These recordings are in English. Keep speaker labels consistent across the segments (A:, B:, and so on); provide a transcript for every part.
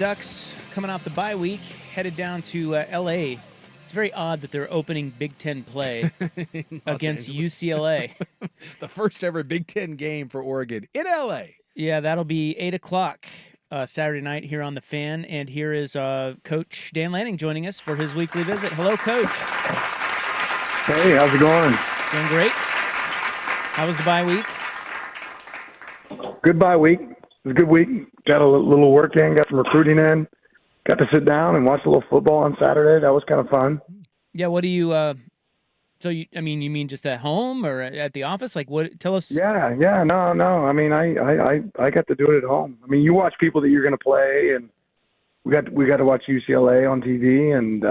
A: Ducks coming off the bye week, headed down to L.A. It's very odd that they're opening Big Ten play against UCLA.
B: The first ever Big Ten game for Oregon in L.A.
A: Yeah, that'll be 8 o'clock Saturday night here on The Fan. And here is Coach Dan Lanning joining us for his weekly visit. Hello, Coach.
C: Hey, how's it going?
A: It's going great. How was the bye week?
C: Good bye week. It was a good week. Got a little work in, got some recruiting in. Got to sit down and watch a little football on Saturday. That was kind of fun.
A: Yeah, what do you you mean just at home or at the office? Like, what? Tell us.
C: Yeah, no. I mean, I got to do it at home. I mean, you watch people that you're going to play, and we got to watch UCLA on TV and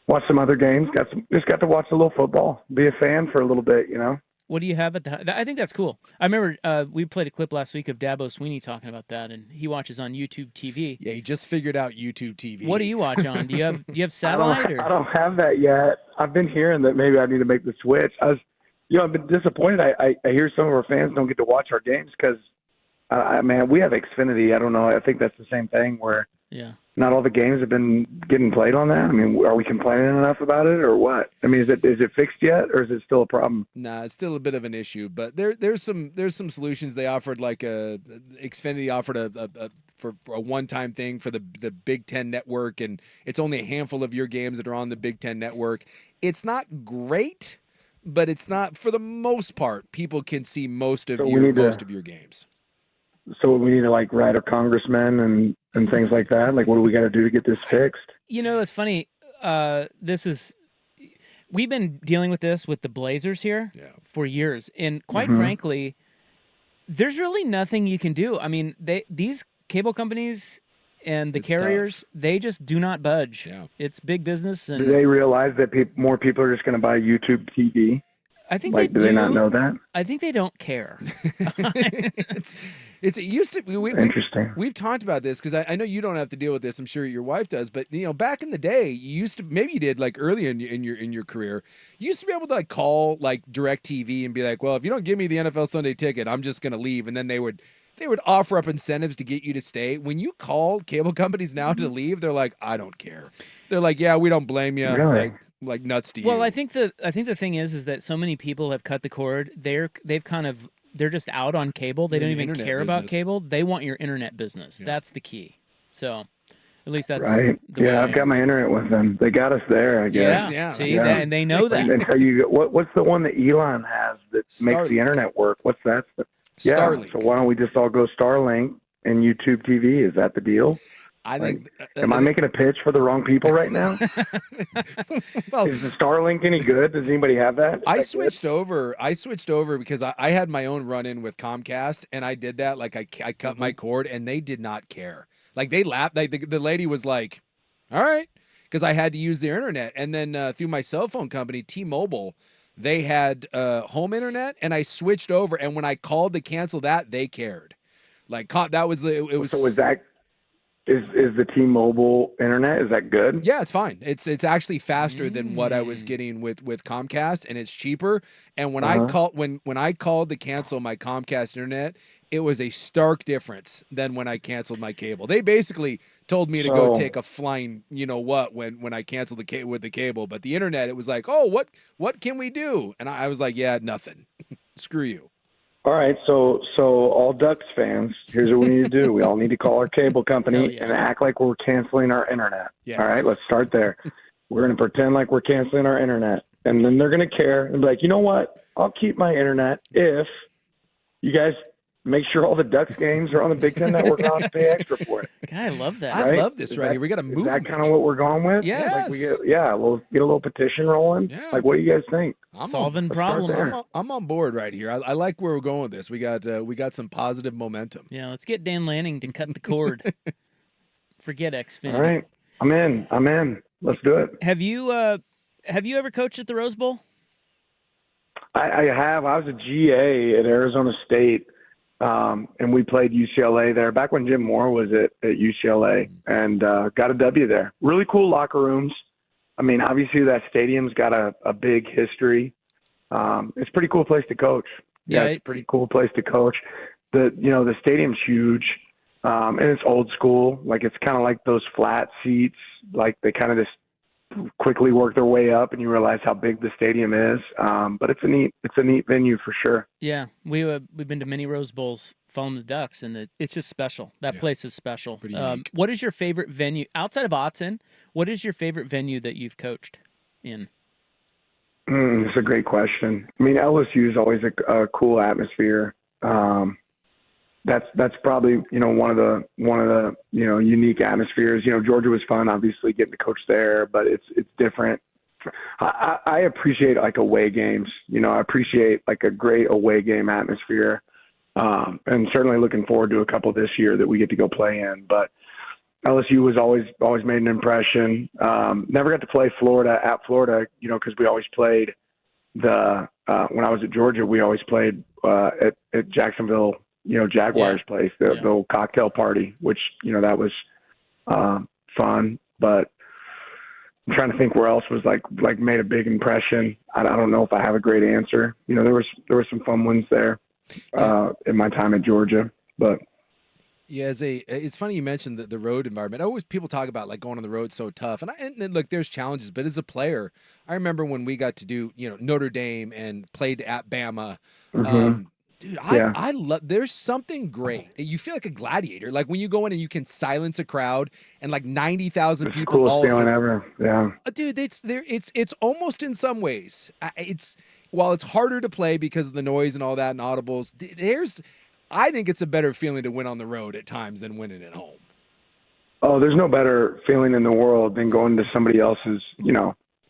C: watch some other games. Just got to watch a little football, be a fan for a little bit, you know.
A: What do you have at the? I think that's cool. I remember we played a clip last week of Dabo Sweeney talking about that, and he watches on YouTube TV.
B: Yeah, he just figured out YouTube TV.
A: What do you watch on? Do you have satellite?
C: I don't have that yet. I've been hearing that maybe I need to make the switch. I've been disappointed. I hear some of our fans don't get to watch our games because, man, we have Xfinity. I don't know. I think that's the same thing where not all the games have been getting played on that. I mean, are we complaining enough about it or what? I mean, is it fixed yet or is it still a problem?
B: Nah, it's still a bit of an issue, but there's some solutions. They offered Xfinity offered for a one-time thing for the Big Ten network, and it's only a handful of your games that are on the Big Ten network. It's not great, but it's not, for the most part, people can see most of your games.
C: So we need to write a congressman and things like that. Like, what do we got to do to get this fixed?
A: You know, it's funny. We've been dealing with this with the Blazers here for years, and quite frankly, there's really nothing you can do. I mean, these cable companies and the carriers, they just do not budge. Yeah. It's big business. And
C: do they realize that more people are just going to buy YouTube TV?
A: I think they do.
C: Do they not know that?
A: I think they don't care.
B: It used to be.
C: Interesting.
B: We've talked about this because I know you don't have to deal with this. I'm sure your wife does. But back in the day, you used to, maybe you did early in your career, you used to be able to call DirecTV and be like, well, if you don't give me the NFL Sunday ticket, I'm just gonna leave. And then they would offer up incentives to get you to stay. When you call cable companies now to leave, they're like, I don't care. They're like, yeah, we don't blame you.
C: Really?
B: Like nuts to you.
A: Well, I think the thing is that so many people have cut the cord. They're just out on cable. They don't even care about cable. They want your internet business. Yeah. That's the key. So at least that's
C: right. Yeah, I've got my internet with them. They got us there, I guess.
A: Yeah. See, and they know that.
C: And tell you what's the one that Elon has that makes the internet work? What's that?
B: Starlink.
C: So why don't we just all go Starlink and YouTube TV? Is that the deal?
B: I think.
C: Am I making a pitch for the wrong people right now?
B: Well,
C: is the Starlink any good? Does anybody have that?
B: I switched over because I had my own run-in with Comcast, and I did that. I cut my cord, and they did not care. They laughed. The lady was like, "All right," because I had to use their internet, and then through my cell phone company, T-Mobile, they had home internet, and I switched over. And when I called to cancel that, they cared. That was it was.
C: So was that? Is the T-Mobile internet, is that good?
B: Yeah, it's fine. It's actually faster than what I was getting with Comcast, and it's cheaper. And when I called to cancel my Comcast internet, it was a stark difference than when I canceled my cable. They basically told me to go take a flying, when I canceled with the cable. But the internet, it was like, oh, what can we do? And I was like, yeah, nothing. Screw you.
C: All right, so all Ducks fans, here's what we need to do. We all need to call our cable company and act like we're canceling our internet.
B: Yes.
C: All right, let's start there. We're going to pretend like we're canceling our internet. And then they're going to care and be like, you know what? I'll keep my internet if you guys make sure all the Ducks games are on the Big Ten Network. I'll have to pay extra for it.
A: God, I love that.
B: I love this right here. We got a movement.
C: Is that kind of what we're going with?
A: Yes.
C: We'll get a little petition rolling.
B: Yeah.
C: What do you guys think?
A: Solving problems.
B: I'm on board right here. I like where we're going with this. We got some positive momentum.
A: Yeah, let's get Dan Lanning to cut the cord. Forget Xfinity.
C: All right, I'm in. Let's do it.
A: Have you ever coached at the Rose Bowl?
C: I have. I was a GA at Arizona State. And we played UCLA there back when Jim Moore was at UCLA, and got a W there. Really cool locker rooms. I mean, obviously that stadium's got a big history. It's a pretty cool place to coach. Yeah, it's a pretty cool place to coach. The stadium's huge. And it's old school. Like, it's kind of like those flat seats. Like, they kind of just quickly work their way up, and you realize how big the stadium is. But it's a neat venue for sure.
A: Yeah, we've been to many Rose Bowls following the Ducks, and it's just special. That place is special. What is your favorite venue outside of Autzen? What is your favorite venue that you've coached in?
C: It's a great question. I mean, LSU is always a cool atmosphere. That's probably, one of the unique atmospheres. Georgia was fun, obviously, getting to coach there, but it's different. I appreciate like away games. I appreciate like a great away game atmosphere, and certainly looking forward to a couple this year that we get to go play in. But LSU was always made an impression. Never got to play Florida at Florida, because we always played when I was at Georgia, we always played at Jacksonville, Jaguars place, the old cocktail party, which, that was fun. But I'm trying to think where else was like made a big impression. I don't know if I have a great answer. There were some fun ones there in my time at Georgia, but.
B: Yeah, it's funny you mentioned the road environment. Always people talk about like going on the road so tough, and look, there's challenges. But as a player, I remember when we got to do Notre Dame and played at Bama. Dude, I love. There's something great. You feel like a gladiator, like when you go in and you can silence a crowd and like 90,000 people.
C: Coolest feeling ever. Yeah,
B: dude, it's almost in some ways. While it's harder to play because of the noise and all that and audibles. I think it's a better feeling to win on the road at times than winning at home.
C: Oh, there's no better feeling in the world than going to somebody else's,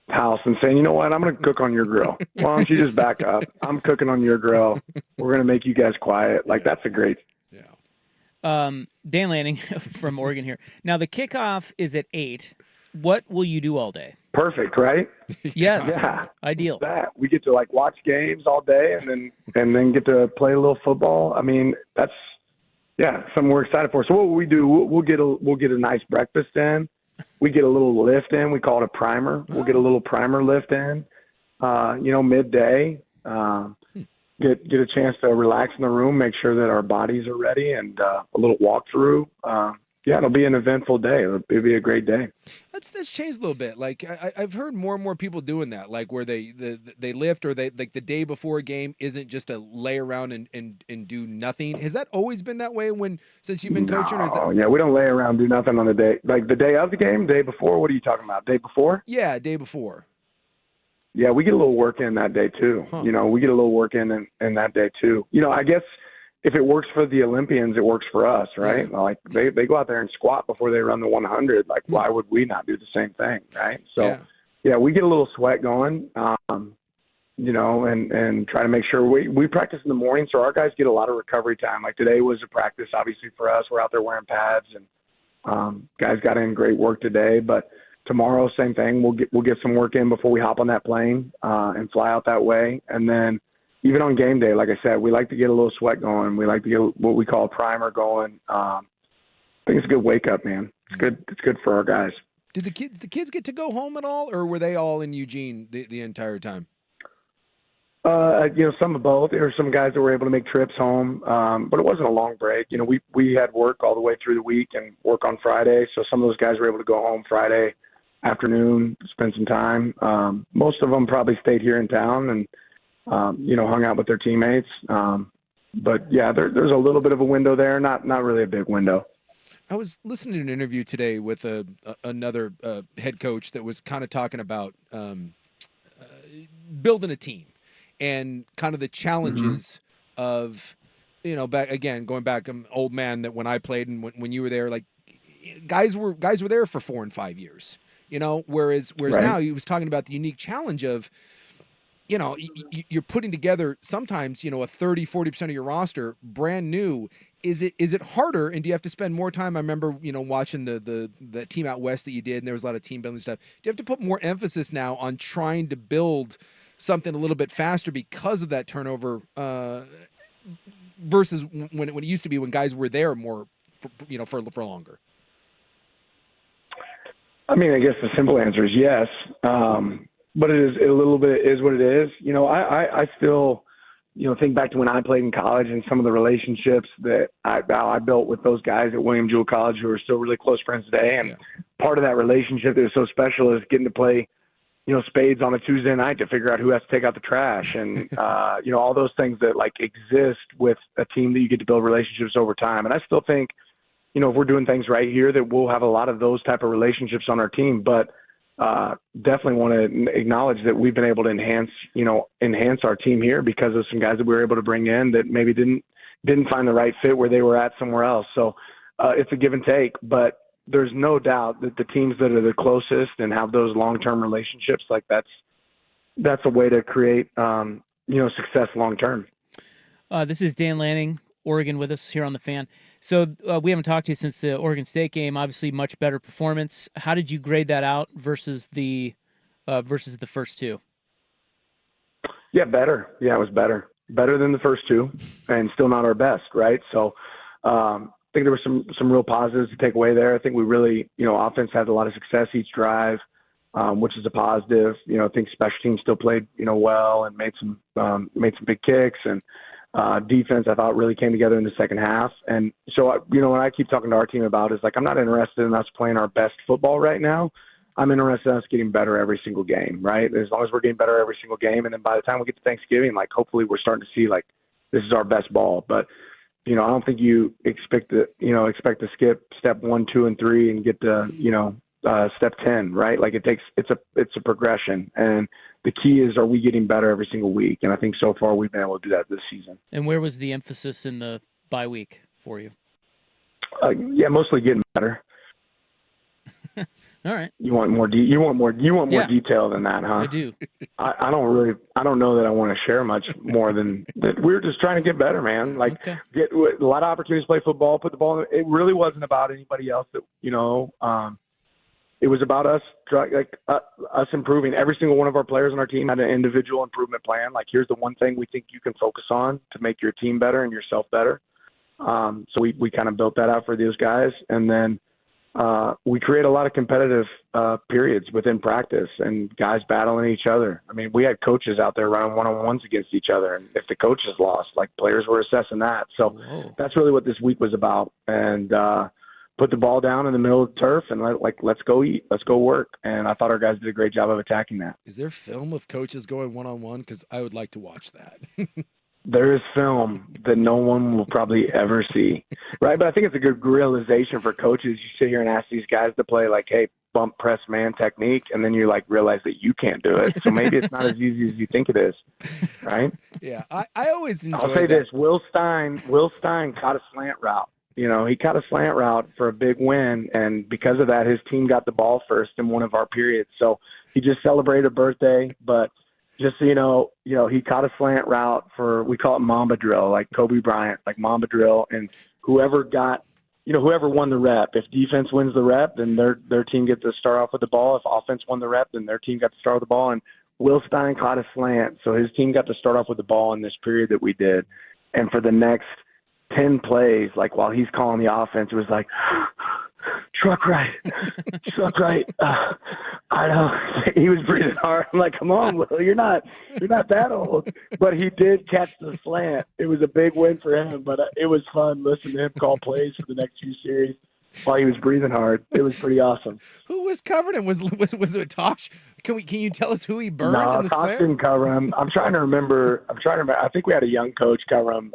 C: house and saying, you know what, I'm going to cook on your grill. Why don't you just back up? I'm cooking on your grill. We're going to make you guys quiet. Like, that's a great.
A: Yeah. Dan Lanning from Oregon here. Now, the kickoff is at 8. What will you do all day?
C: Perfect, right?
A: Yes.
C: Yeah.
A: Ideal.
C: We get to like watch games all day and then get to play a little football. I mean, that's something we're excited for. So what will we do? We'll get a nice breakfast in. We get a little lift in. We call it a primer. We'll get a little primer lift in. Midday. Get a chance to relax in the room, make sure that our bodies are ready, and a little walkthrough. It'll be an eventful day. It'll be a great day.
B: That's changed a little bit. Like I've heard more and more people doing that, like where they lift, or they like the day before a game isn't just to lay around and do nothing. Has that always been that way since you've been coaching? Or is that...
C: Yeah, we don't lay around, do nothing on the day. Like the day of the game, day before. What are you talking about? Day before?
B: Yeah, day before.
C: Yeah, we get a little work in that day too. Huh. We get a little work in that day too. I guess. If it works for the Olympians, it works for us, right? Yeah. Like they go out there and squat before they run the 100. Like, why would we not do the same thing, right? So, we get a little sweat going, and try to make sure we practice in the morning, so our guys get a lot of recovery time. Like today was a practice, obviously for us. We're out there wearing pads, and guys got in great work today. But tomorrow, same thing. We'll get some work in before we hop on that plane and fly out that way, and then. Even on game day, like I said, we like to get a little sweat going. We like to get what we call a primer going. I think it's a good wake up, man. It's good. It's good for our guys.
B: Did the kids get to go home at all, or were they all in Eugene the entire time?
C: Some of both. There were some guys that were able to make trips home, but it wasn't a long break. We had work all the way through the week and work on Friday, so some of those guys were able to go home Friday afternoon, spend some time. Most of them probably stayed here in town and. Hung out with their teammates. But yeah, there's a little bit of a window there, not really a big window.
B: I was listening to an interview today with another head coach that was kind of talking about building a team and kind of the challenges of, going back, I'm an old man that when I played and when you were there, like guys were there for 4 and 5 years, whereas right. Now he was talking about the unique challenge of, you're putting together sometimes, a 30-40% of your roster brand new. Is it harder, and do you have to spend more time? I remember, watching the team out west that you did, and there was a lot of team building stuff. Do you have to put more emphasis now on trying to build something a little bit faster because of that turnover versus when it used to be when guys were there more, for longer?
C: I mean, I guess the simple answer is yes. But it is a little bit is what it is. I still think back to when I played in college and some of the relationships that I built with those guys at William Jewell College who are still really close friends today. And part of that relationship that was so special is getting to play, spades on a Tuesday night to figure out who has to take out the trash and, all those things that like exist with a team that you get to build relationships over time. And I still think, if we're doing things right here, that we'll have a lot of those type of relationships on our team. But definitely want to acknowledge that we've been able to enhance our team here because of some guys that we were able to bring in that maybe didn't find the right fit where they were at somewhere else. So it's a give and take, but there's no doubt that the teams that are the closest and have those long-term relationships, like that's a way to create, success long-term.
A: This is Dan Lanning, Oregon, with us here on The Fan. So we haven't talked to you since the Oregon State game. Obviously, much better performance. How did you grade that out versus the first two?
C: Yeah, better. Yeah, it was better than the first two, and still not our best, right? So I think there were some real positives to take away there. I think we really, offense had a lot of success each drive, which is a positive. I think special teams still played, well and made some big kicks, and defense, I thought, really came together in the second half. And so, what I keep talking to our team about is, like, I'm not interested in us playing our best football right now. I'm interested in us getting better every single game, right? As long as we're getting better every single game, and then by the time we get to Thanksgiving, like, hopefully we're starting to see, like, this is our best ball. But, I don't think you expect to skip step 1, 2, and 3 and get to, step 10, right? Like, it's a progression. And the key is, are we getting better every single week? And I think so far we've been able to do that this season.
A: And where was the emphasis in the bye week for you?
C: Mostly getting better.
A: All right.
C: You want more detail than that, huh?
A: I do.
C: I don't know that I want to share much more than that. We're just trying to get better, man. Like, get a lot of opportunities to play football, put the ball in. It really wasn't about anybody else that, it was about us, us improving. Every single one of our players on our team had an individual improvement plan. Like, here's the one thing we think you can focus on to make your team better and yourself better. So we kind of built that out for those guys. And then we create a lot of competitive periods within practice and guys battling each other. I mean, we had coaches out there running one-on-ones against each other. And if the coaches lost, like, players were assessing that. So that's really what this week was about. And, put the ball down in the middle of the turf and let's go eat, let's go work. And I thought our guys did a great job of attacking that.
B: Is there film of coaches going one-on-one? Because I would like to watch that.
C: There is film that no one will probably ever see, right? But I think it's a good realization for coaches. You sit here and ask these guys to play, like, hey, bump press man technique, and then you, like, realize that you can't do it. So maybe it's not as easy as you think it is, right?
B: Yeah, I always enjoy
C: I'll say this. Will Stein caught a slant route. He caught a slant route for a big win, and because of that, his team got the ball first in one of our periods. So he just celebrated a birthday, but just so you know, he caught a slant route for, we call it Mamba drill, like Kobe Bryant, like Mamba drill, and whoever won the rep. If defense wins the rep, then their team gets to start off with the ball. If offense won the rep, then their team got to start with the ball. And Will Stein caught a slant, so his team got to start off with the ball in this period that we did. And for the next 10 plays, like, while he's calling the offense, it was like, truck right. I know. He was breathing hard. I'm like, come on, Will, you're not that old. But he did catch the slant. It was a big win for him, but it was fun listening to him call plays for the next few series while he was breathing hard. It was pretty awesome.
B: Who was covering him? Was it Tosh? Can you tell us who he burned in the slant?
C: Tosh didn't cover him. I'm trying to remember. I think we had a young coach cover him,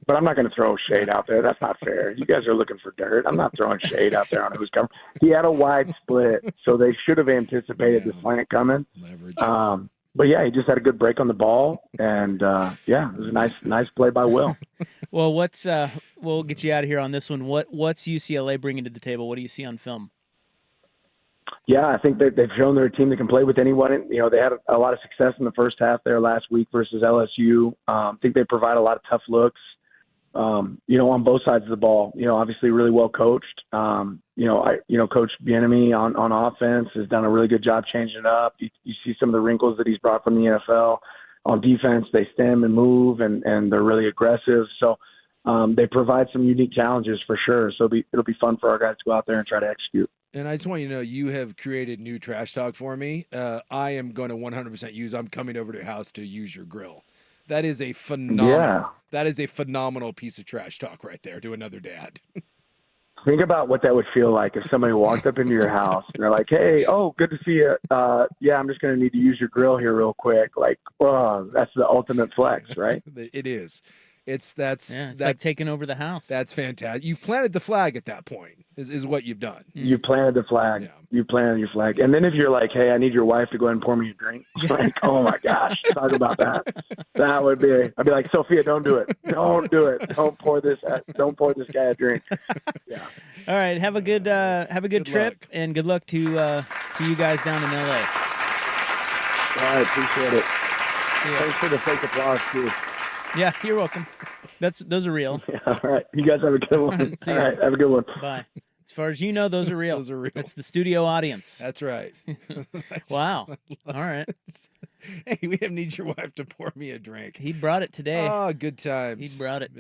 C: but I'm not going to throw shade out there. That's not fair. You guys are looking for dirt. I'm not throwing shade out there on who's covering. He had a wide split, so they should have anticipated the slant coming.
B: Leverage.
C: But yeah, he just had a good break on the ball, and it was a nice play by Will.
A: Well, we'll get you out of here on this one. What's UCLA bringing to the table? What do you see on film?
C: Yeah, I think they've shown they're a team that can play with anyone. They had a lot of success in the first half there last week versus LSU. I think they provide a lot of tough looks, on both sides of the ball. Obviously really well coached. Coach Bieniemy on offense has done a really good job changing it up. You see some of the wrinkles that he's brought from the NFL. On defense, they stem and move, and they're really aggressive. So they provide some unique challenges for sure. So it'll be fun for our guys to go out there and try to execute.
B: And I just want you to know, you have created new trash talk for me. I am going to 100% I'm coming over to your house to use your grill. That is a phenomenal.
C: Yeah.
B: That is a phenomenal piece of trash talk right there to another dad.
C: Think about what that would feel like if somebody walked up into your house and they're like, "Hey, oh, good to see you. Yeah, I'm just going to need to use your grill here real quick." Like, oh, that's the ultimate flex, right?
B: It is. It's
A: like taking over the house.
B: That's fantastic. You've planted the flag at that point. Is what you've done.
C: You planted the flag. Yeah. You planted your flag. And then if you're like, "Hey, I need your wife to go ahead and pour me a drink," like, oh my gosh, talk about that. That would be. I'd be like, "Sophia, don't do it. Don't do it. Don't pour this guy a drink." Yeah.
A: All right. Have a good trip
B: luck.
A: and good luck to you guys down in LA.
C: All right, appreciate it. Yeah. Thanks for the fake applause too.
A: Yeah, you're welcome. Those are real.
C: Yeah, all right. You guys have a good one. All right, have a good one.
A: Bye. As far as you know, those are real.
B: Those are real.
A: That's the studio audience.
B: That's right.
A: Wow. All right.
B: Hey, we need your wife to pour me a drink.
A: He brought it today.
B: Oh, good times.
A: He brought it.